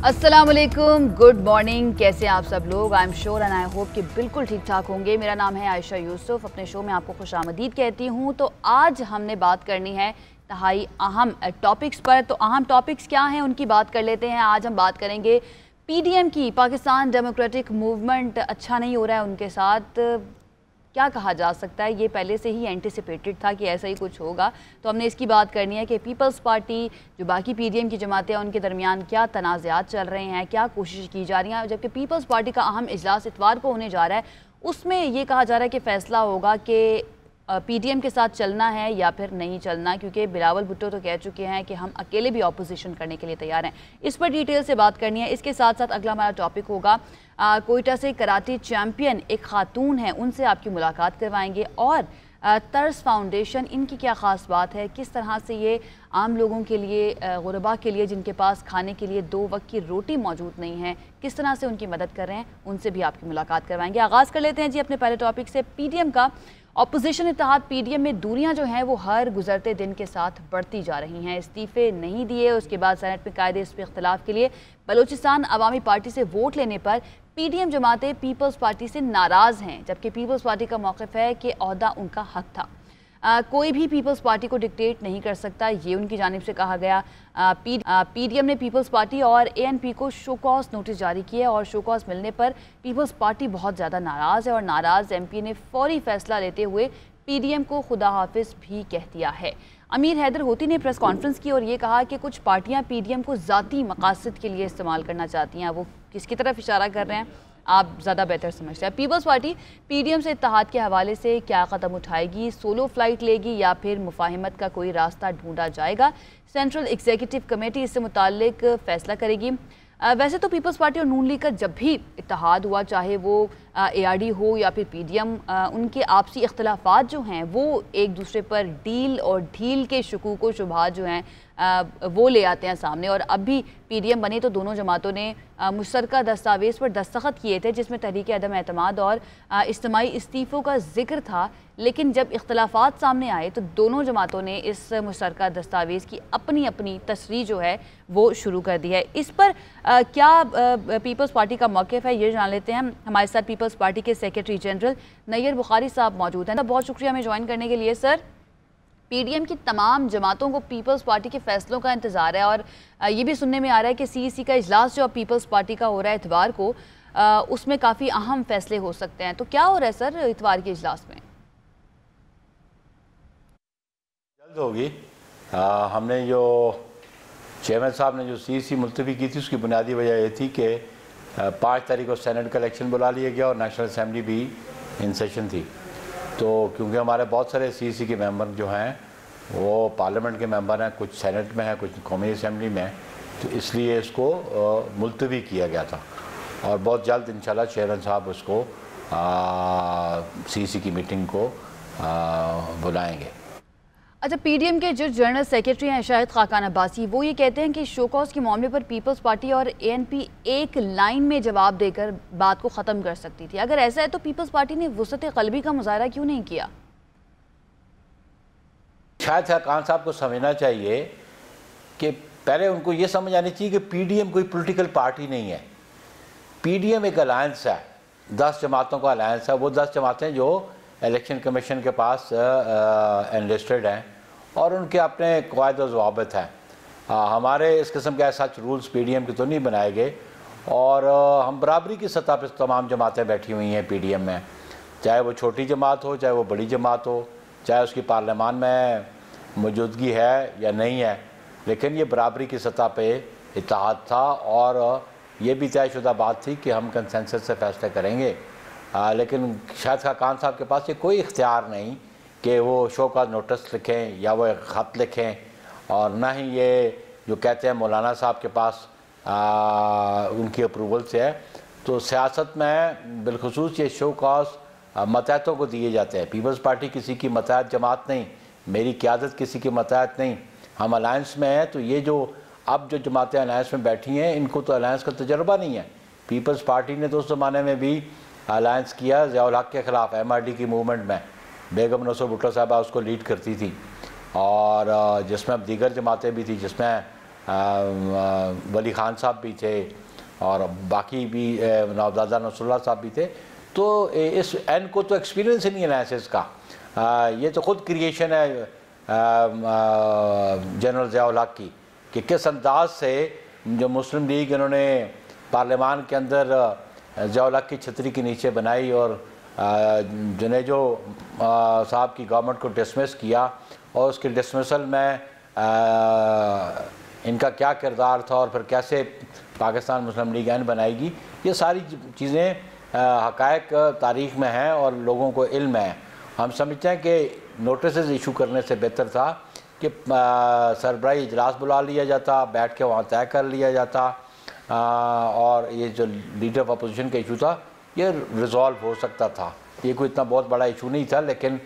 अस्सलाम वालेकुम, good morning. कैसे हैं आप सब लोग? I am sure and I hope कि बिल्कुल ठीक ठाक होंगे। मेरा नाम है आयशा यूसुफ, अपने शो में आपको खुशामदीद कहती हूँ। तो आज हमने बात करनी है तहाई अहम टॉपिक्स पर। तो अहम टॉपिक्स क्या हैं उनकी बात कर लेते हैं। आज हम बात करेंगे पीडीएम की। पाकिस्तान डेमोक्रेटिक मूवमेंट अच्छा नहीं हो रहा है उनके साथ। क्या कहा जा सकता है, ये पहले से ही एंटिसिपेटेड था कि ऐसा ही कुछ होगा। तो हमने इसकी बात करनी है कि पीपल्स पार्टी जो बाकी पीडीएम की जमातें हैं उनके दरमियान क्या तनाज़ात चल रहे हैं, क्या कोशिश की जा रही हैं। जबकि पीपल्स पार्टी का अहम इजलास इतवार को होने जा रहा है, उसमें ये कहा जा रहा है कि फ़ैसला होगा कि पीडीएम के साथ चलना है या फिर नहीं चलना, क्योंकि बिलावल भुट्टो तो कह चुके हैं कि हम अकेले भी ऑपोजिशन करने के लिए तैयार हैं। इस पर डिटेल से बात करनी है। इसके साथ साथ अगला हमारा टॉपिक होगा कोयटा से कराटे चैम्पियन एक खातून है, उनसे आपकी मुलाकात करवाएंगे। और तर्स फाउंडेशन, इनकी क्या ख़ास बात है, किस तरह से ये आम लोगों के लिए, गुरबा के लिए जिनके पास खाने के लिए 2 वक्त की रोटी मौजूद नहीं है, किस तरह से उनकी मदद कर रहे हैं, उनसे भी आपकी मुलाकात करवाएंगे। आगाज़ कर लेते हैं जी अपने पहले टॉपिक से, पीडीएम का। अपोजिशन इत्तेहाद पीडीएम में दूरियां जो हैं वो हर गुजरते दिन के साथ बढ़ती जा रही हैं। इस्तीफ़े नहीं दिए, उसके बाद सेनेट में कायदे इस पर इख्तलाफ के लिए बलूचिस्तान अवामी पार्टी से वोट लेने पर पीडीएम जमातें पीपल्स पार्टी से नाराज़ हैं, जबकि पीपल्स पार्टी का मौक़िफ़ है कि ओहदा उनका हक था। कोई भी पीपल्स पार्टी को डिक्टेट नहीं कर सकता, ये उनकी जानिब से कहा गया। पीडीएम ने पीपल्स पार्टी और एएनपी को शोकॉज नोटिस जारी किया और शोकॉज मिलने पर पीपल्स पार्टी बहुत ज़्यादा नाराज़ है और नाराज़ एमपी ने फौरी फैसला लेते हुए पीडीएम को खुदा हाफिज भी कह दिया है। अमीर हैदर होती ने प्रेस कॉन्फ्रेंस की और ये कहा कि कुछ पार्टियां पीडीएम को ज़ाती मकासद के लिए इस्तेमाल करना चाहती हैं। वो किसकी तरफ इशारा कर रहे हैं आप ज़्यादा बेहतर समझते हैं। पीपल्स पार्टी पीडीएम से इत्तेहाद के हवाले से क्या कदम उठाएगी? सोलो फ्लाइट लेगी या फिर मुफाहिमत का कोई रास्ता ढूंढा जाएगा? सेंट्रल एग्जीक्यूटिव कमेटी इससे मुताल्लिक फ़ैसला करेगी। वैसे तो पीपल्स पार्टी और नून लीग का जब भी इत्तेहाद हुआ, चाहे वो एआरडी हो या फिर पीडीएम, उनके आपसी इख्तलाफात जो हैं वो एक दूसरे पर डील और ढील के शकूक व शुबहात जो हैं वो ले आते हैं सामने। और अब भी पीडीएम बने तो दोनों जमातों ने मुश्तरका दस्तावेज़ पर दस्तखत किए थे, जिसमें तहरीक अदम एतमाद और इज्तिमाई इस्तीफ़ों का जिक्र था। लेकिन जब इख्तलाफात सामने आए तो दोनों जमातों ने इस मुश्तरका दस्तावेज़ की अपनी अपनी तस्रीह जो है वो शुरू कर दी है। इस पर क्या पीपल्स पार्टी का मौक़िफ़ है, ये जान लेते हैं। हमारे साथ पीपल्स पार्टी के सेक्रेटरी जनरल नैयर बुखारी साहब मौजूद हैं। बहुत शुक्रिया हमें ज्वाइन करने के लिए सर। पीडीएम की तमाम जमातों को पीपल्स पार्टी के फैसलों का इंतज़ार है और ये भी सुनने में आ रहा है कि सीईसी का इजलास जो अब पीपल्स पार्टी का हो रहा है इतवार को, उसमें काफ़ी अहम फैसले हो सकते हैं। तो क्या हो रहा है सर इतवार के इजलास में? जल्द होगी। हमने जो चेयरमैन साहब ने जो सीईसी मुलतवी की थी, उसकी बुनियादी वजह ये थी कि 5 तारीख को सेनेट का इलेक्शन बुला लिया गया और नेशनल असम्बली भी इन सेशन थी। तो क्योंकि हमारे बहुत सारे सीईसी के मेंबर जो हैं वो पार्लियामेंट के मेंबर हैं, कुछ सेनेट में हैं, कुछ कौमी असम्बली में, तो इसलिए इसको मुलतवी किया गया था और बहुत जल्द इंशाल्लाह चेयरमैन साहब उसको सीईसी की मीटिंग को बुलाएंगे। अच्छा, पीडीएम के जो जनरल सेक्रेटरी हैं शाहिद खाकान अब्बासी, वो ये कहते हैं कि शोकॉज के मामले पर पीपल्स पार्टी और एएनपी एक लाइन में जवाब देकर बात को ख़त्म कर सकती थी। अगर ऐसा है तो पीपल्स पार्टी ने वुसअत क़ल्बी का मुज़ाहरा क्यों नहीं किया? शायद खाकान साहब को समझना चाहिए कि पहले उनको ये समझ आनी चाहिए कि पीडीएम कोई पॉलिटिकल पार्टी नहीं है। पीडीएम एक अलायंस है, 10 जमातों का अलायंस है। वो 10 जमातें जो इलेक्शन कमीशन के पास एनलिस्टेड हैं और उनके अपने क़वायद व ज़वाबित हैं। हमारे इस किस्म के सच रूल्स पीडीएम के तो नहीं बनाए गए और हम बराबरी की सतह पर तमाम जमातें बैठी हुई हैं पीडीएम में, चाहे वो छोटी जमात हो, चाहे वो बड़ी जमात हो, चाहे उसकी पार्लियामान में मौजूदगी है या नहीं है, लेकिन ये बराबरी की सतह पर इत्तेहाद था और ये भी तयशुदा बात थी कि हम कंसेंसस से फैसले करेंगे। लेकिन शायद खाकान साहब के पास ये कोई इख्तियार नहीं कि वो शो का नोटिस लिखें या वो एक ख़त लिखें, और ना ही ये जो कहते हैं मौलाना साहब के पास उनकी अप्रूवल से है। तो सियासत में बिलखुसूस ये शो काज मतहतों को दिए जाते हैं। पीपल्स पार्टी किसी की मतहत जमात नहीं, मेरी क़यादत किसी की मतहत नहीं, हम अलायंस में हैं। तो ये जो अब जो जमातें अलायंस में बैठी हैं, इनको तो अलायंस का तजर्बा नहीं है। पीपल्स पार्टी ने तो उस ज़माने में भी अलायंस किया ज़ियाउल हक के ख़िलाफ़ एमआरडी की मूवमेंट में, बेगम नसर भुट्टो साहबा उसको लीड करती थी और जिसमें अब दीगर जमातें भी थी, जिसमें वली खान साहब भी थे और बाकी भी नवाबजादा नसरुल्लाह साहब भी थे। तो इस एन को तो एक्सपीरियंस ही नहीं एनालिसिस का, ये तो ख़ुद क्रिएशन है जनरल ज़िया-उल हक की कि किस अंदाज से जो मुस्लिम लीग इन्होंने पार्लियामान के अंदर ज़िया-उल हक की छतरी के नीचे बनाई और जुनेजो साहब की गवर्नमेंट को डिसमिस किया और उसके डिसमिसल में इनका क्या किरदार था और फिर कैसे पाकिस्तान मुस्लिम लीग एन बनाएगी, ये सारी चीज़ें हक़ाइक़ तारीख़ में हैं और लोगों को इल्म है। हम समझते हैं कि नोटिस इशू करने से बेहतर था कि सरबराही इजलास बुला लिया जाता, बैठ के वहाँ तय कर लिया जाता और ये जो लीडर ऑफ अपोजिशन का इशू था ये रिजॉल्व हो सकता था। ये कोई इतना बहुत बड़ा इशू नहीं था, लेकिन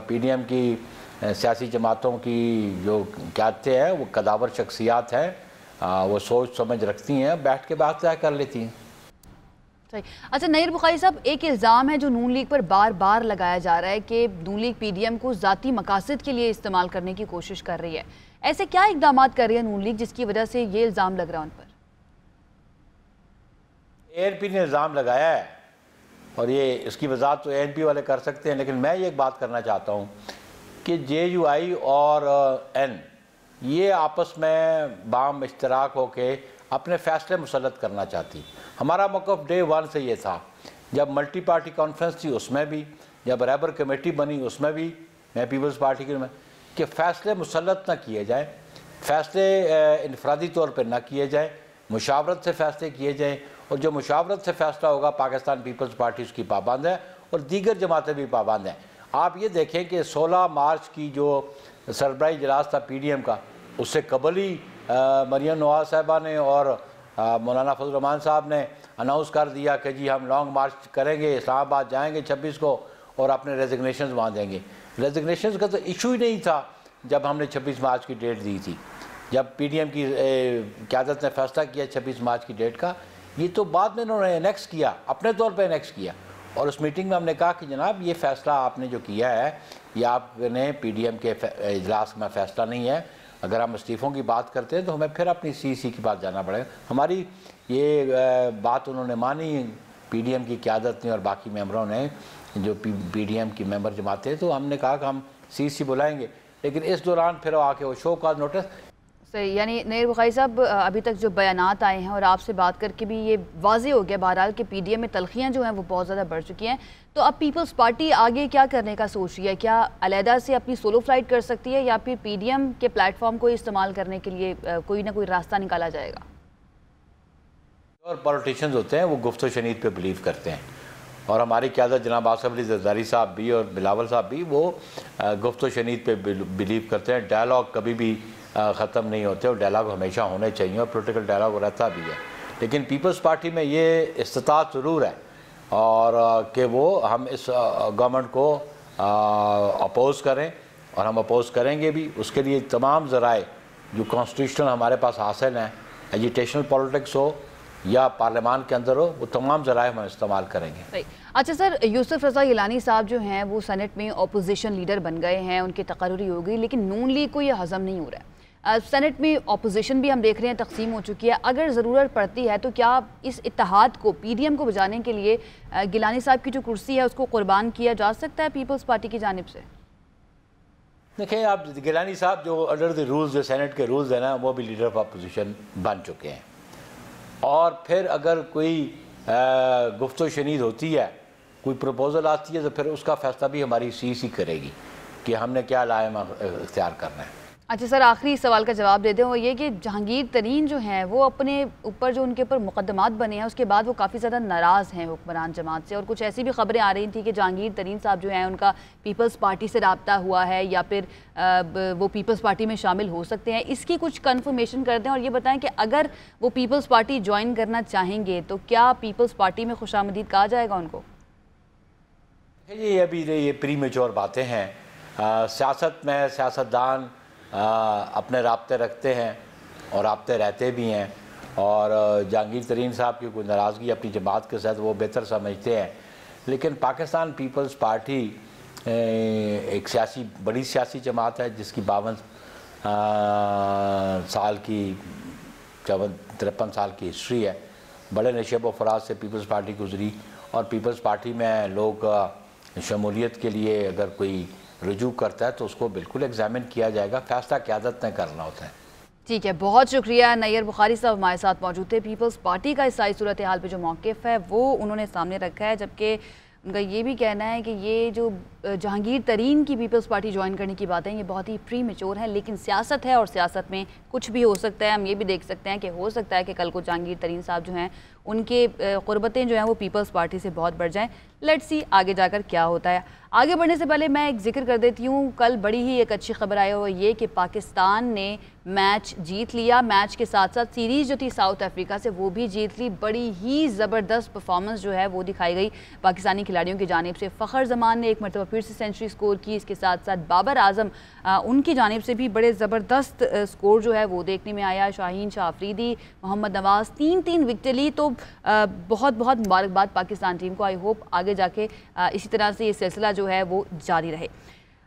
PDM की सियासी जमातों की जो क़यादतें हैं वो कदावर शख्सियात हैं, वो सोच समझ रखती हैं, बैठ के बात तय कर लेती हैं। सही। अच्छा नईर बुखारी साहब, एक इल्ज़ाम है जो नून लीग पर बार बार लगाया जा रहा है कि नून लीग PDM को ज़ाती मकासद के लिए इस्तेमाल करने की कोशिश कर रही है। ऐसे क्या इक़दाम कर रही है नून लीग जिसकी वजह से ये इल्ज़ाम लग रहा है उन पर? ANP ने इल्ज़ाम लगाया है और ये इसकी वजाहत तो ANP वाले कर सकते हैं, लेकिन मैं ये एक बात करना चाहता हूँ कि JUI और N ये आपस में बाम इश्तराक होके अपने फ़ैसले मुसल्लत करना चाहती। हमारा मौक़िफ़ डे 1 से ये था, जब मल्टी पार्टी कॉन्फ्रेंस थी उसमें भी, जब रहबर कमेटी बनी उसमें भी, मैं पीपल्स पार्टी के में, कि फ़ैसले मुसल्लत ना किए जाए, फ़ैसले इनफरादी तौर पर ना किए जाए, मुशावरत से फ़ैसले किए जाएँ और जो मुशावरत से फ़ैसला होगा पाकिस्तान पीपल्स पार्टी उसकी पाबंद है और दीगर जमातें भी पाबंद हैं। आप ये देखें कि 16 मार्च की जो सरबराही इजलास था PDM का, उससे कबल ही मरियम नवाज साहिबा ने और मौलाना फजल रहमान साहब ने अनाउंस कर दिया कि जी हम लॉन्ग मार्च करेंगे, इस्लामाबाद जाएंगे 26 को और अपने रेजिग्नेशन वहाँ देंगे। रेजिग्नेशन का तो इशू ही नहीं था जब हमने 26 मार्च की डेट दी थी, जब PDM की क़यादत ने फैसला किया 26 मार्च की डेट का, ये तो बाद में उन्होंने एनेक्स किया, अपने तौर पर एनेक्स किया। और उस मीटिंग में हमने कहा कि जनाब ये फ़ैसला आपने जो किया है ये आपने PDM के इजलास में फ़ैसला नहीं है, अगर हम इस्तीफ़ों की बात करते हैं तो हमें फिर अपनी CEC की बात जाना पड़ेगा। हमारी ये बात उन्होंने मानी, PDM की क़यादत ने और बाकी मेंबरों ने जो PDM की मेंबर जमाते, तो हमने कहा कि हम CEC बुलाएंगे, लेकिन इस दौरान फिर आके वो शो का नोटिस। सही, यानी नईर बुखारी साहब अभी तक जो बयानात आए हैं और आपसे बात करके भी ये वाज़ेह हो गया बहरहाल कि PDM में तलखियाँ जो हैं वो बहुत ज़्यादा बढ़ चुकी हैं। तो अब पीपल्स पार्टी आगे क्या करने का सोच रही है? क्या अलहदा से अपनी सोलो फ्लाइट कर सकती है या फिर PDM के प्लेटफॉर्म को इस्तेमाल करने के लिए कोई ना कोई रास्ता निकाला जाएगा? और पॉलिटिशियंस होते हैं वो गुफ्तो शनीद पे बिलीव करते हैं और हमारी क़यादत जनाब आसिफ अली ज़रदारी साहब भी और बिलावल साहब भी वो गुफ्तो शनीद पे बिलीव करते हैं। डायलॉग कभी भी ख़त्म नहीं होते और डायलॉग हमेशा होने चाहिए और पोलिटिकल डायलॉग रहता भी है, लेकिन पीपल्स पार्टी में ये इस्तिताअत ज़रूर है और कि वो हम इस गवर्नमेंट को अपोज़ करें और हम अपोज़ करेंगे भी। उसके लिए तमाम ज़राए जो कॉन्स्टिट्यूशनल हमारे पास हासिल हैं, एजिटेशनल पॉलिटिक्स हो या पार्लियामान के अंदर हो, वो तमाम ज़राए हम इस्तेमाल करेंगे। अच्छा सर, यूसुफ रज़ा गिलानी साहब जो हैं वो सेनेट में अपोजिशन लीडर बन गए हैं, उनकी तकर्री हो गई, लेकिन नून लीग को ये हज़म नहीं हो रहा है। सेनेट में अपोजिशन भी हम देख रहे हैं तकसीम हो चुकी है। अगर ज़रूरत पड़ती है तो क्या इस इत्तेहाद को PDM को बचाने के लिए गिलानी साहब की जो कुर्सी है उसको कुर्बान किया जा सकता है पीपल्स पार्टी की जानिब से? देखिए, आप गिलानी साहब जो अंडर द रूल्स, जो सेनेट के रूल्स हैं ना, वो भी लीडर ऑफ अपोजिशन बन चुके हैं और फिर अगर कोई गुफ्तो शनीद होती है, कोई प्रपोज़ल आती है, तो फिर उसका फ़ैसला भी हमारी CEC करेगी कि हमने क्या लाएम इख्तियार करना है। अच्छा सर, आखिरी सवाल का जवाब दे दें, वो ये कि जहांगीर तरीन जो हैं वो अपने ऊपर जो उनके ऊपर मुकदमात बने हैं उसके बाद वो काफ़ी ज़्यादा नाराज़ हैं हुक्मरान जमात से और कुछ ऐसी भी खबरें आ रही थी कि जहांगीर तरीन साहब जो हैं उनका पीपल्स पार्टी से रब्ता हुआ है या फिर वो पीपल्स पार्टी में शामिल हो सकते हैं। इसकी कुछ कन्फर्मेशन कर दें और ये बताएं कि अगर वो पीपल्स पार्टी ज्वाइन करना चाहेंगे तो क्या पीपल्स पार्टी में खुशामदीद कहा जाएगा उनको? ये अभी ये प्री मेच्योर बातें हैं। सियासत में सियासतदान अपने राब्ते रखते हैं और राब्ते रहते भी हैं और जहांगीर तरीन साहब की कोई नाराज़गी अपनी जमात के साथ वो बेहतर समझते हैं, लेकिन पाकिस्तान पीपल्स पार्टी एक बड़ी सियासी जमात है जिसकी 52 साल की 53 साल की हिस्ट्री है। बड़े नशे व फराज से पीपल्स पार्टी गुजरी और पीपल्स पार्टी में लोग शमूलियत के लिए अगर कोई रुजू करता है तो उसको बिल्कुल एग्जामिन किया जाएगा। फैसला क़यादत ने करना होता है। ठीक है, बहुत शुक्रिया। नैयर बुखारी साहब हमारे साथ मौजूद थे। पीपल्स पार्टी का इस सारी सूरत हाल पे जो मौक़िफ़ है वो उन्होंने सामने रखा है, जबकि उनका ये भी कहना है कि ये जो जहांगीर तरीन की पीपल्स पार्टी ज्वाइन करने की बातें ये बहुत ही प्री मेच्योर है, लेकिन सियासत है और सियासत में कुछ भी हो सकता है। हम ये भी देख सकते हैं कि हो सकता है कि कल को जहांगीर तरीन साहब जो हैं उनके क़ुरबतें जो हैं वो पीपल्स पार्टी से बहुत बढ़ जाएं। लेट्स सी आगे जाकर क्या होता है। आगे बढ़ने से पहले मैं एक जिक्र कर देती हूँ, कल बड़ी ही एक अच्छी खबर आई हुई ये कि पाकिस्तान ने मैच जीत लिया। मैच के साथ साथ सीरीज़ जो थी साउथ अफ्रीका से वो भी जीत ली। बड़ी ही ज़बरदस्त परफॉर्मेंस जो है वो दिखाई गई पाकिस्तानी खिलाड़ियों की जानिब से। फ़खर जमान ने एक मरतबा फिर से सेंचुरी स्कोर की। इसके साथ साथ बाबर आजम उनकी जानिब से भी बड़े ज़बरदस्त स्कोर जो है वो देखने में आया। शाहीन शाह अफरीदी, मोहम्मद नवाज़ 3-3 विकेट ली। तो बहुत बहुत मुबारकबाद पाकिस्तान टीम को। आई होप आगे जाके इसी तरह से ये सिलसिला जो है वो जारी रहे।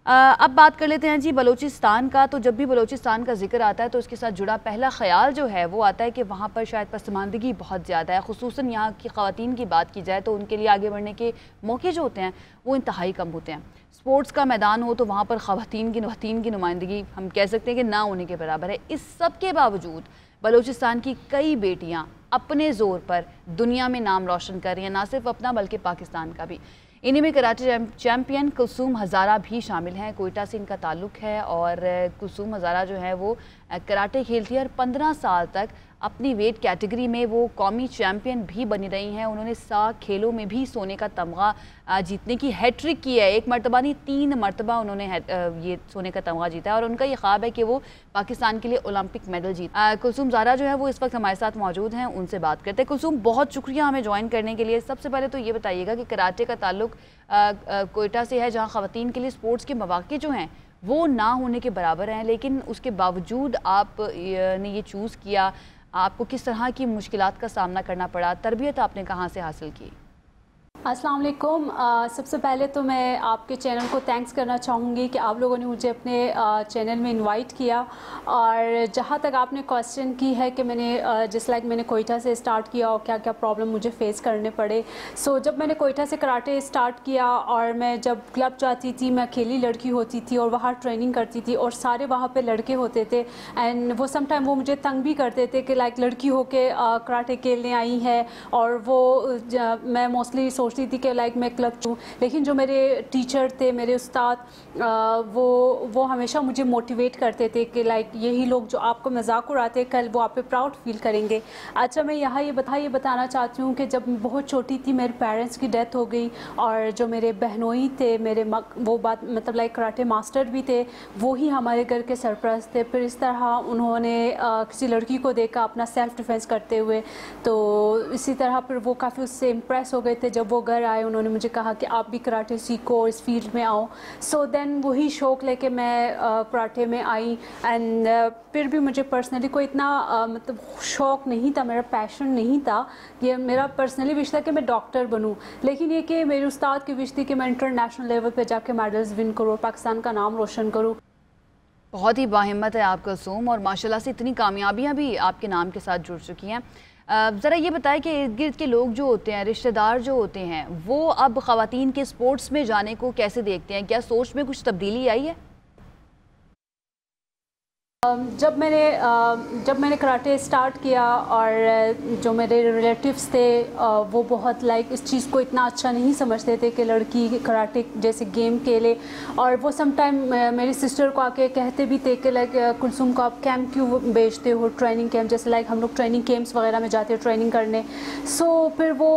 अब बात कर लेते हैं जी बलूचिस्तान का। तो जब भी बलूचिस्तान का जिक्र आता है तो उसके साथ जुड़ा पहला ख्याल जो है वो आता है कि वहाँ पर शायद पसमानदगी बहुत ज़्यादा है। खुसूसन यहाँ की ख़वातीन की बात की जाए तो उनके लिए आगे बढ़ने के मौके जो होते हैं वो इंतहाई कम होते हैं। स्पोर्ट्स का मैदान हो तो वहाँ पर ख़वातीन की नुमाइंदगी हम कह सकते हैं कि ना होने के बराबर है। इस सब के बावजूद बलूचिस्तान की कई बेटियाँ अपने ज़ोर पर दुनिया में नाम रोशन कर रही हैं, ना सिर्फ अपना बल्कि पाकिस्तान का भी। इन्हीं में कराटे चैम्पियन कुलसूम हज़ारा भी शामिल हैं। कोयटा से इनका ताल्लुक़ है और कुलसूम हज़ारा जो है वो कराटे खेलती है और 15 साल तक अपनी वेट कैटेगरी में वो कौमी चैम्पियन भी बनी रही हैं। उन्होंने 7 खेलों में भी सोने का तमगा जीतने की हैट्रिक की है। एक मरतबा नहीं 3 मरतबा उन्होंने ये सोने का तमगा जीता है और उनका ये ख्वाब है कि वो पाकिस्तान के लिए ओलंपिक मेडल जीत। कुलसूम ज़ारा जो है वो इस वक्त हमारे साथ मौजूद हैं, उनसे बात करते हैं। कुलसूम, बहुत शुक्रिया हमें ज्वाइन करने के लिए। सबसे पहले तो ये बताइएगा कि कराटे का ताल्लुक कोयटा से है, जहाँ ख़वातीन के लिए स्पोर्ट्स के मौक़े जो हैं वो ना होने के बराबर हैं, लेकिन उसके बावजूद आप ने ये चूज़ किया। आपको किस तरह की मुश्किलात का सामना करना पड़ा? तरबियत आपने कहाँ से हासिल की? अस्सलाम वालेकुम। सबसे पहले तो मैं आपके चैनल को थैंक्स करना चाहूँगी कि आप लोगों ने मुझे अपने चैनल में इनवाइट किया। और जहाँ तक आपने क्वेश्चन की है कि मैंने जिस लाइक मैंने कोयटा से स्टार्ट किया और क्या क्या प्रॉब्लम मुझे फ़ेस करने पड़े। सो जब मैंने कोयटा से कराटे स्टार्ट किया और मैं जब क्लब जाती थी, मैं अकेली लड़की होती थी और वहाँ ट्रेनिंग करती थी और सारे वहाँ पर लड़के होते थे एंड वो समटाइम वो मुझे तंग भी करते थे कि लाइक लड़की होके कराटे खेलने आई है। और वो मैं मोस्टली सोचती थी कि लाइक मैं क्लब हूँ, लेकिन जो मेरे टीचर थे, मेरे उस्ताद, वो हमेशा मुझे मोटिवेट करते थे कि लाइक यही लोग जो आपको मजाक उड़ाते कल वो आप पे प्राउड फील करेंगे। अच्छा, मैं यहाँ ये बताना चाहती हूँ कि जब मैं बहुत छोटी थी मेरे पेरेंट्स की डेथ हो गई और जो मेरे बहनोई थे, मेरे वो बात मतलब लाइक कराटे मास्टर भी थे, वो ही हमारे घर के सरपरस्त थे। फिर इस तरह उन्होंने किसी लड़की को देखा अपना सेल्फ़ डिफेंस करते हुए, तो इसी तरह फिर वो काफ़ी उससे इम्प्रेस हो गए थे। जब वो घर आए उन्होंने मुझे कहा कि आप भी कराटे सीखो, इस फील्ड में आओ। सो देन वही शौक़ लेके मैं कराटे में आई एंड फिर भी मुझे पर्सनली कोई इतना मतलब शौक़ नहीं था, मेरा पैशन नहीं था। ये मेरा पर्सनली विश था कि मैं डॉक्टर बनूं, लेकिन ये कि मेरे उस्ताद की विश थी कि मैं इंटरनेशनल लेवल पे जाके मेडल्स विन करूँ, पाकिस्तान का नाम रोशन करूँ। बहुत ही बाहिम्मत है आपका कुलसूम और माशाल्लाह से इतनी कामयाबियाँ भी आपके नाम के साथ जुड़ चुकी हैं। ज़रा ये बताएं कि इर्द गिर्द के लोग जो होते हैं, रिश्तेदार जो होते हैं, वो अब ख़वातीन के स्पोर्ट्स में जाने को कैसे देखते हैं? क्या सोच में कुछ तब्दीली आई है? जब मैंने कराटे स्टार्ट किया और जो मेरे रिलेटिव्स थे वो बहुत लाइक इस चीज़ को इतना अच्छा नहीं समझते थे कि लड़की कराटे जैसे गेम खेले। और वो सम टाइम मेरी सिस्टर को आके कहते भी थे कि लाइक कुलसूम को आप कैंप क्यों भेजते हो, ट्रेनिंग कैंप, जैसे लाइक हम लोग ट्रेनिंग कैंप्स वगैरह में जाते हैं ट्रेनिंग करने। सो फिर वो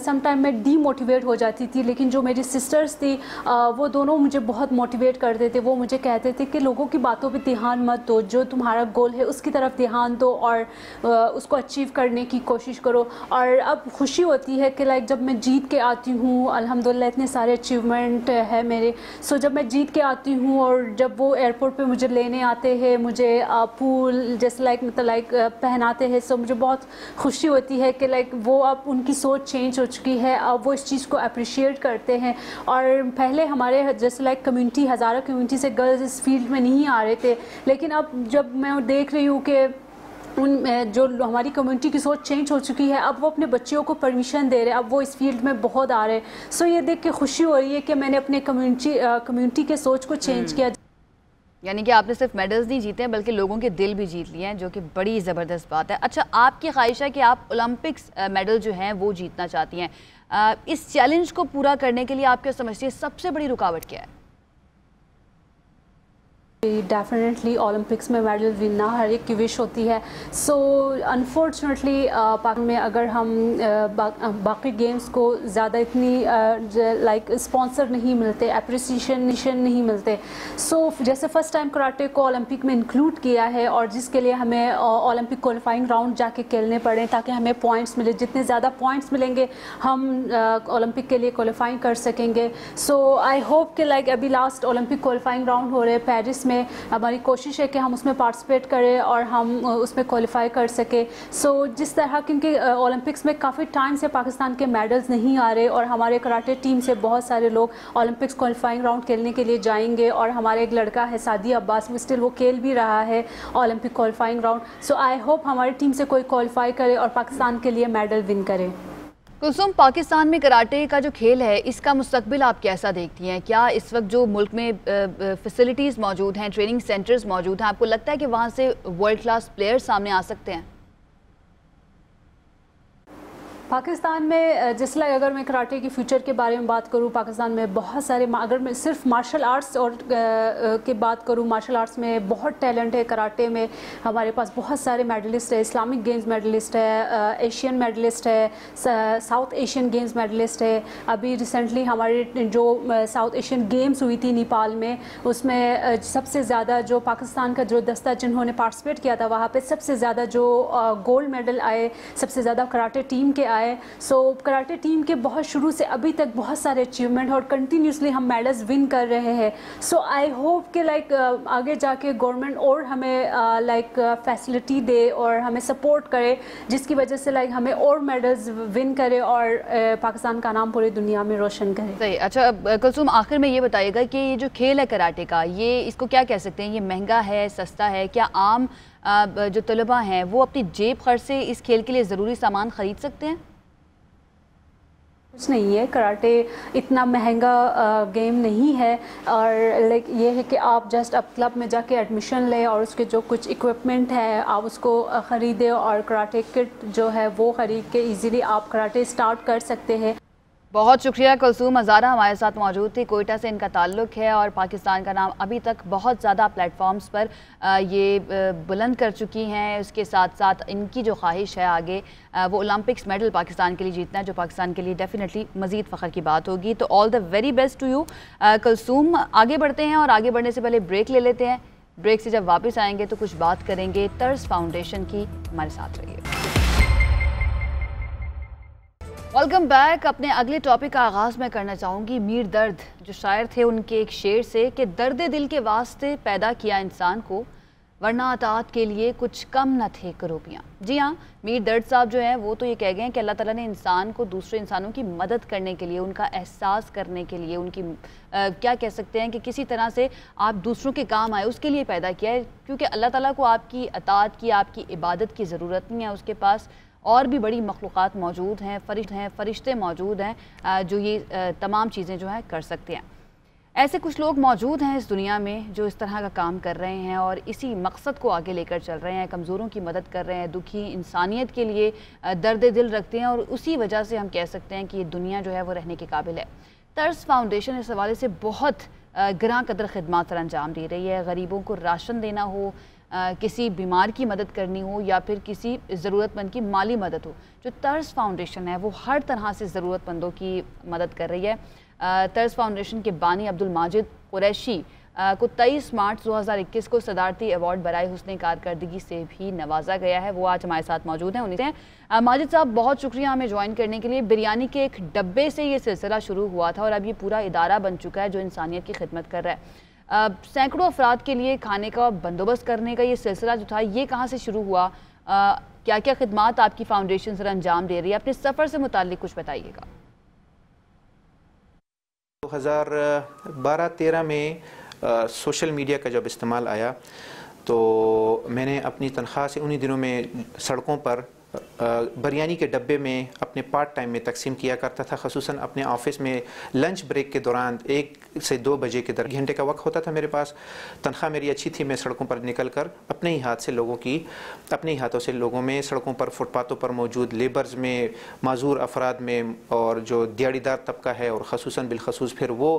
सम टाइम मैं डीमोटिवेट हो जाती थी, लेकिन जो मेरी सिस्टर्स थी वो दोनों मुझे बहुत मोटिवेट करते थे। वो मुझे कहते थे कि लोगों की बातों पर ध्यान मत दो, जो तुम्हारा गोल है उसकी तरफ ध्यान दो और उसको अचीव करने की कोशिश करो। और अब खुशी होती है कि लाइक जब मैं जीत के आती हूँ, अल्हम्दुलिल्लाह इतने सारे अचीवमेंट है मेरे। सो जब मैं जीत के आती हूँ और जब वो एयरपोर्ट पे मुझे लेने आते हैं, मुझे फूल जैसे लाइक पहनाते हैं, सो मुझे बहुत खुशी होती है कि लाइक वो अब उनकी सोच चेंज हो चुकी है, अब वो इस चीज़ को अप्रिशिएट करते हैं। और पहले हमारे जैसे लाइक कम्युनिटी, हज़ारा कम्युनिटी से गर्ल्स इस फील्ड में नहीं आ रहे थे, लेकिन अब जब मैं देख रही हूँ कि उन जो हमारी कम्युनिटी की सोच चेंज हो चुकी है, अब वो अपने बच्चों को परमिशन दे रहे हैं, अब वो इस फील्ड में बहुत आ रहे हैं। सो ये देख के खुशी हो रही है कि मैंने अपने कम्युनिटी के सोच को चेंज किया। यानी कि आपने सिर्फ मेडल्स नहीं जीते हैं बल्कि लोगों के दिल भी जीत लिए हैं, जो कि बड़ी ज़बरदस्त बात है। अच्छा, आपकी ख्वाहिश है कि आप ओलंपिक्स मेडल जो हैं वो जीतना चाहती हैं। इस चैलेंज को पूरा करने के लिए आप क्या समझती हैं सबसे बड़ी रुकावट क्या है? डेफिनेटली ओलंपिक्स में मेडल विनना हर एक की विश होती है। सो अनफॉर्चुनेटली पाक में अगर हम बाकी गेम्स को ज़्यादा इतनी लाइक स्पॉन्सर नहीं मिलते, अप्रिसिएशन नहीं मिलते। सो जैसे फ़र्स्ट टाइम कराटे को ओलंपिक में इंक्लूड किया है और जिसके लिए हमें ओलंपिक क्वालिफाइंग राउंड जाके खेलने पड़े ताकि हमें पॉइंट्स मिले। जितने ज़्यादा पॉइंट्स मिलेंगे हम ओलंपिक के लिए क्वालिफाइंग कर सकेंगे। सो आई होप कि लाइक अभी लास्ट ओलंपिक क्वालिफाइंग राउंड हो रहे हैं पेरिस में, हमारी कोशिश है कि हम उसमें पार्टिसिपेट करें और हम उसमें क्वालिफाई कर सके। सो जिस तरह क्योंकि ओलंपिक्स में काफ़ी टाइम से पाकिस्तान के मेडल्स नहीं आ रहे और हमारे कराटे टीम से बहुत सारे लोग ओलंपिक्स क्वालिफाइंग राउंड खेलने के लिए जाएंगे और हमारे एक लड़का है सादी अब्बास, वो स्टिल वो खेल भी रहा है Olympic qualifying round. So I hope हमारी टीम से कोई क्वालिफाई करे और पाकिस्तान के लिए मेडल विन करे। कुलसुम, पाकिस्तान में कराटे का जो खेल है इसका मुस्तकबिल आप कैसा देखती हैं? क्या इस वक्त जो मुल्क में फैसिलिटीज़ मौजूद हैं, ट्रेनिंग सेंटर्स मौजूद हैं, आपको लगता है कि वहाँ से वर्ल्ड क्लास प्लेयर्स सामने आ सकते हैं? पाकिस्तान में जिस लाइक अगर मैं कराटे की फ़्यूचर के बारे में बात करूँ, पाकिस्तान में बहुत सारे, अगर मैं सिर्फ मार्शल आर्ट्स और की बात करूँ, मार्शल आर्ट्स में बहुत टैलेंट है। कराटे में हमारे पास बहुत सारे मेडलिस्ट है, इस्लामिक गेम्स मेडलिस्ट है, एशियन मेडलिस्ट है, साउथ एशियन गेम्स मेडलिस्ट है। अभी रिसेंटली हमारे जो साउथ एशियन गेम्स हुई थी नेपाल में, उसमें सबसे ज़्यादा जो पाकिस्तान का जो दस्ता जिन्होंने पार्टिसिपेट किया था वहाँ पर सबसे ज़्यादा जो गोल्ड मेडल आए, सबसे ज़्यादा कराटे टीम के आए। सो कराटे टीम के बहुत शुरू से अभी तक बहुत सारे अचीवमेंट और कंटिन्यूसली हम मेडल्स विन कर रहे हैं। सो आई होप कि लाइक आगे जाके गवर्नमेंट और हमें लाइक फैसिलिटी दे और हमें सपोर्ट करे, जिसकी वजह से लाइक हमें और मेडल्स विन करे और पाकिस्तान का नाम पूरी दुनिया में रोशन करे। सही। अच्छा कुलसुम, आखिर में ये बताइएगा कि ये जो खेल है कराटे का, ये इसको क्या कह सकते हैं? ये महंगा है, सस्ता है? क्या आम जो तलबा हैं वो अपनी जेब खर्च से इस खेल के लिए ज़रूरी सामान ख़रीद सकते हैं? कुछ नहीं है, कराटे इतना महंगा गेम नहीं है और लाइक ये है कि आप जस्ट अब क्लब में जाके एडमिशन लें और उसके जो कुछ इक्विपमेंट है आप उसको ख़रीदें और कराटे किट जो है वो ख़रीद के इजीली आप कराटे स्टार्ट कर सकते हैं। बहुत शुक्रिया कुलसुम हज़ारा हमारे साथ मौजूद थी। कोयटा से इनका ताल्लुक़ है और पाकिस्तान का नाम अभी तक बहुत ज़्यादा प्लेटफॉर्म्स पर ये बुलंद कर चुकी हैं। उसके साथ साथ इनकी जो ख्वाहिश है आगे वो ओलंपिक्स मेडल पाकिस्तान के लिए जीतना है, जो पाकिस्तान के लिए डेफिनेटली मज़ीद फ़ख्र की बात होगी। तो all the very best to you Kulsum. आगे बढ़ते हैं और आगे बढ़ने से पहले ब्रेक ले लेते हैं। ब्रेक से जब वापस आएंगे तो कुछ बात करेंगे तर्स फाउंडेशन की। हमारे साथ रहिए। Welcome back. अपने अगले टॉपिक का आगाज़ मैं करना चाहूँगी मीर दर्द, जो शायर थे, उनके एक शेर से कि दर्द दिल के वास्ते पैदा किया इंसान को, वरना अताअत के लिए कुछ कम न थे करूबियाँ। जी हाँ, मीर दर्द साहब जो हैं वो तो ये कह गए हैं कि अल्लाह ताला ने इंसान को दूसरे इंसानों की मदद करने के लिए, उनका एहसास करने के लिए, उनकी क्या कह सकते हैं कि किसी तरह से आप दूसरों के काम आए उसके लिए पैदा किया है। क्योंकि अल्लाह ताला को आपकी अताअत की, आपकी इबादत की ज़रूरत नहीं है। उसके पास और भी बड़ी मखलूक़ात मौजूद हैं, फ़रिश्ते मौजूद हैं जो ये तमाम चीज़ें जो हैं कर सकते हैं। ऐसे कुछ लोग मौजूद हैं इस दुनिया में जो इस तरह का काम कर रहे हैं और इसी मकसद को आगे लेकर चल रहे हैं, कमज़ोरों की मदद कर रहे हैं, दुखी इंसानियत के लिए दर्द दिल रखते हैं और उसी वजह से हम कह सकते हैं कि ये दुनिया जो है वो रहने के काबिल है। तर्स फाउंडेशन इस हवाले से बहुत ग्रां कदर खिदमात सर अंजाम दे रही है। गरीबों को राशन देना हो, किसी बीमार की मदद करनी हो या फिर किसी ज़रूरतमंद की माली मदद हो, जो तर्स फाउंडेशन है वो हर तरह से ज़रूरतमंदों की मदद कर रही है। तर्स फाउंडेशन के बानी अब्दुल माजिद कुरैशी को 23 मार्च 2021 को सदारती अवार्ड बराए हुस्ने कारकर्दगी से भी नवाजा गया है। वो आज हमारे साथ मौजूद हैं। उन्हीं से माजिद साहब, बहुत शुक्रिया हमें ज्वाइन करने के लिए। बिरयानी के एक डब्बे से ये सिलसिला शुरू हुआ था और अब ये पूरा इदारा बन चुका है जो इंसानियत की खिदमत कर रहा है। सैकड़ों अफराद के लिए खाने का बंदोबस्त करने का ये सिलसिला जो था ये कहाँ से शुरू हुआ? क्या क्या खिदमात आपकी फाउंडेशन सर अंजाम दे रही है? अपने सफ़र से मुताल्लिक कुछ बताइएगा। 2012-13 में सोशल मीडिया का जब इस्तेमाल आया तो मैंने अपनी तनख्वाह से उन्हीं दिनों में सड़कों पर बिरयानी के डब्बे में अपने पार्ट टाइम में तकसीम किया करता था। ख़ुसूसन अपने ऑफिस में लंच ब्रेक के दौरान 1 से 2 बजे के घंटे का वक्त होता था मेरे पास। तनख्वाह मेरी अच्छी थी। मैं सड़कों पर निकल कर अपने ही हाथों से लोगों में सड़कों पर, फुटपाथों पर मौजूद लेबर्स में, माजूर अफराद में, और जो दिहाड़ीदार तबका है, और ख़ुसूसन बिलखसूस फिर वो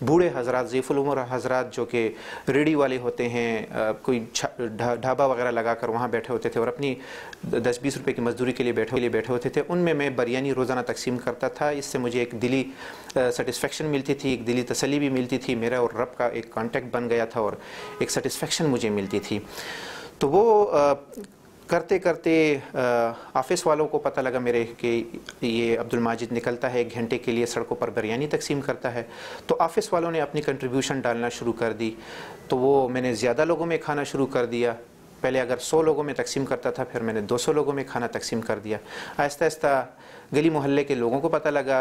बूढ़े हजरात, ज़ीफ़ुल उम्र हजरात जो कि रेडी वाले होते हैं, कोई ढाबा वगैरह लगा कर वहाँ बैठे होते थे और अपनी 10-20 रुपये की मजदूरी के लिए बैठे होते थे, उनमें मैं बिरयानी रोज़ाना तकसीम करता था। इससे मुझे एक दिली सेटिस्फेक्शन मिलती थी, एक दिली तसल्ली भी मिलती थी। मेरा और रब का एक कांटेक्ट बन गया था और एक सेटिस्फेक्शन मुझे मिलती थी। तो वो करते करते ऑफिस वालों को पता लगा मेरे कि ये अब्दुल माजिद निकलता है 1 घंटे के लिए सड़कों पर बिरयानी तकसीम करता है। तो ऑफिस वालों ने अपनी कंट्रीब्यूशन डालना शुरू कर दी। तो वो मैंने ज़्यादा लोगों में खाना शुरू कर दिया। पहले अगर 100 लोगों में तकसीम करता था, फिर मैंने 200 लोगों में खाना तकसीम कर दिया। आहिस्ता आहिस्ता गली मोहल्ले के लोगों को पता लगा,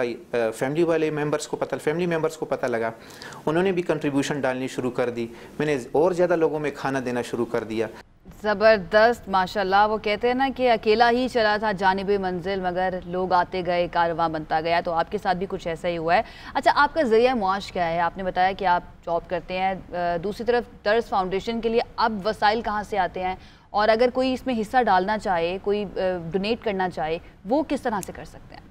फैमिली मेम्बर्स को पता लगा, उन्होंने भी कंट्रीब्यूशन डालनी शुरू कर दी। मैंने और ज़्यादा लोगों में खाना देना शुरू कर दिया। ज़बरदस्त, माशाल्लाह। वो कहते हैं ना कि अकेला ही चला था जानिबे मंजिल, मगर लोग आते गए, कारवां बनता गया। तो आपके साथ भी कुछ ऐसा ही हुआ है। अच्छा, आपका ज़रिया मुआश क्या है? आपने बताया कि आप जॉब करते हैं, दूसरी तरफ दर्स फाउंडेशन के लिए अब वसाइल कहाँ से आते हैं, और अगर कोई इसमें हिस्सा डालना चाहे, कोई डोनेट करना चाहे, वो किस तरह से कर सकते हैं?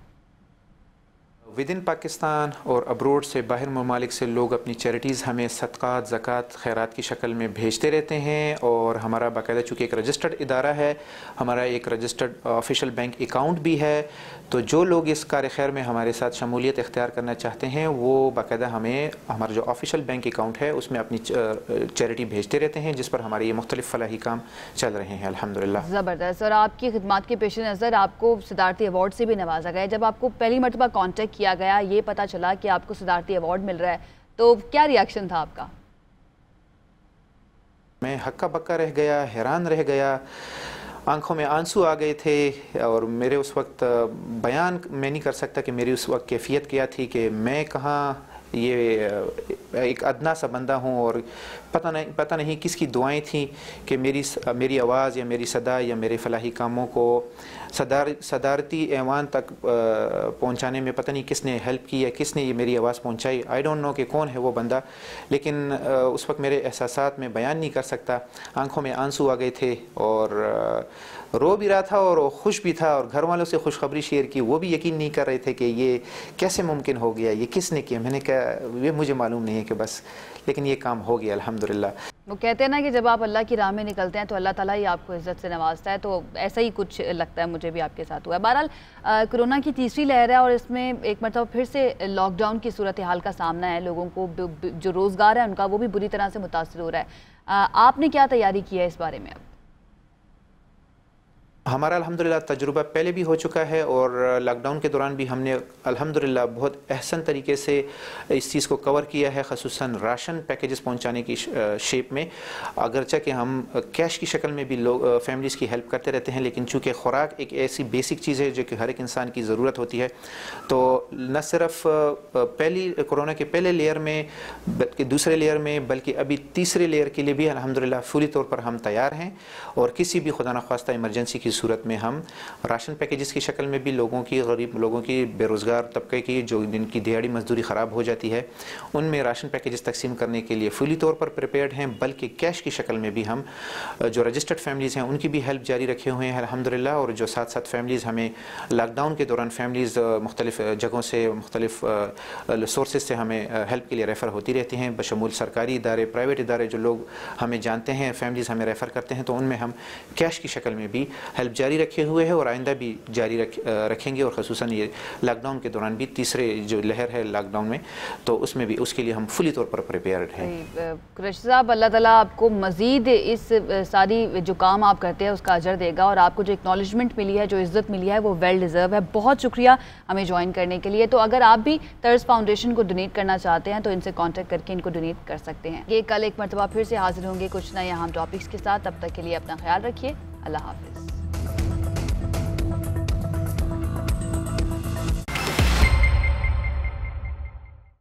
विद इन पाकिस्तान और अब्रोड से, बाहर ममालिक से लोग अपनी चैरिटीज़ हमें सदक़ात, ज़कात, खैरात की शक्ल में भेजते रहते हैं। और हमारा बाकायदा चूँकि एक रजिस्टर्ड इदारा है, हमारा एक रजिस्टर्ड ऑफिशियल बैंक अकाउंट भी है। तो जो लोग इस कार खैर में हमारे साथ शमूलियत इख्तियार करना चाहते हैं, वो बाकायदा हमें हमारा जो ऑफिशियल बैंक अकाउंट है उसमें अपनी चैरिटी भेजते रहते हैं, जिस पर हमारे ये मुख्तलिफ फलाही काम चल रहे हैं अल्हम्दुलिल्लाह। ज़बरदस्त। और आपकी खिदमत के पेश नज़र आपको सदारती अवार्ड से भी नवाजा गया। जब आपको पहली मरतबा कॉन्टेक्ट किया गया, ये पता चला कि आपको सदारती अवार्ड मिल रहा है, तो क्या रिएक्शन था आपका? मैं हक्का बक्का रह गया, हैरान रह गया, आंखों में आंसू आ गए थे। और मेरे उस वक्त बयान मैं नहीं कर सकता कि मेरी उस वक्त कैफियत क्या थी कि मैं कहाँ ये एक अदना सा बंदा हूँ, और पता नहीं किसकी दुआएं थी कि मेरी आवाज़ या मेरी सदा या मेरे फलाही कामों को सदारती ऐवान तक पहुँचाने में पता नहीं किसने हेल्प की या किसने ये मेरी आवाज़ पहुँचाई। आई डोंट नो कि कौन है वो बंदा, लेकिन उस वक्त मेरे एहसासात में बयान नहीं कर सकता। आंखों में आंसू आ गए थे और रो भी रहा था और खुश भी था। और घर वालों से खुशखबरी शेयर की, वो भी यकीन नहीं कर रहे थे कि ये कैसे मुमकिन हो गया, ये किसने किया। मैंने कहा ये मुझे मालूम नहीं है कि बस, लेकिन ये काम हो गया अल्हम्दुलिल्लाह। वो कहते हैं ना कि जब आप अल्लाह की राह में निकलते हैं तो अल्लाह ताला ही आपको इज़्ज़त से नवाजता है। तो ऐसा ही कुछ लगता है, मुझे भी आपके साथ हुआ है। बहरहाल कोरोना की तीसरी लहर है और इसमें एक मरतबा फिर से लॉकडाउन की सूरत हाल का सामना है। लोगों को जो रोज़गार है उनका वो भी बुरी तरह से मुतासर हो रहा है। आपने क्या तैयारी की है इस बारे में? अब हमारा अल्हम्दुलिल्लाह तजुर्बा पहले भी हो चुका है और लॉकडाउन के दौरान भी हमने अल्हम्दुलिल्लाह बहुत अहसन तरीके से इस चीज़ को कवर किया है, ख़ुसूसन राशन पैकेजेस पहुंचाने की शेप में। अगरचे कि हम कैश की शक्ल में भी लोग फैमिलीज़ की हेल्प करते रहते हैं, लेकिन चूँकि ख़ुराक एक ऐसी बेसिक चीज़ है जो कि हर एक इंसान की ज़रूरत होती है, तो न सिर्फ कोरोना के पहले लेयर में बल्कि दूसरे लेयर में, बल्कि अभी तीसरे लेयर के लिए भी अल्हम्दुलिल्लाह फुली तौर पर हम तैयार हैं। और किसी भी खुदा न ख्वास्ता इमरजेंसी की सूरत में हम राशन पैकेजेस की शक्ल में भी लोगों की, गरीब लोगों की, बेरोज़गार तबके की जो जिनकी दिहाड़ी मजदूरी ख़राब हो जाती है, उनमें राशन पैकेजेस तकसीम करने के लिए फुली तौर पर प्रिपेयर्ड हैं। बल्कि कैश की शक्ल में भी हम जो रजिस्टर्ड फैमिलीज़ हैं उनकी भी हेल्प जारी रखे हुए हैं अल्हम्दुलिल्लाह। और जो साथ साथ फैमिलीज़ हमें लॉकडाउन के दौरान फैमिलीज़ मुख्तलिफ़ जगहों से, मुख्तलिफ़ सोर्सेज से हमें हेल्प के लिए रेफ़र होती रहती हैं, बशमूल सरकारी इदारे, प्राइवेट इदारे, जो लोग हमें जानते हैं, फैमिलीज़ हमें रेफ़र करते हैं, तो उनमें हम कैश की शक्ल में भी हेल्प जारी रखे हुए हैं और आइंदा भी जारी रखेंगे। और ख़ुसूसन ये लॉकडाउन के दौरान भी तीसरे जो लहर है लॉकडाउन में, तो उसमें भी उसके लिए हम फुली तौर पर प्रिपेयर्ड हैं। कुरैशी साहब, अल्लाह ताला आपको मज़ीद इस सारी जो काम आप करते हैं उसका अजर देगा, और आपको जो एक्नॉलेजमेंट मिली है, जो इज़्ज़त मिली है, वो वेल डिज़र्व है। बहुत शुक्रिया हमें ज्वाइन करने के लिए। तो अगर आप भी तर्ज फाउंडेशन को डोनेट करना चाहते हैं तो इनसे कॉन्टैक्ट करके इनको डोनेट कर सकते हैं। ये कल एक मरतबा फिर से हाजिर होंगे कुछ नए अहम टॉपिक्स के साथ। तब तक के लिए अपना ख्याल रखिए। अल्लाह हाफ़िज़।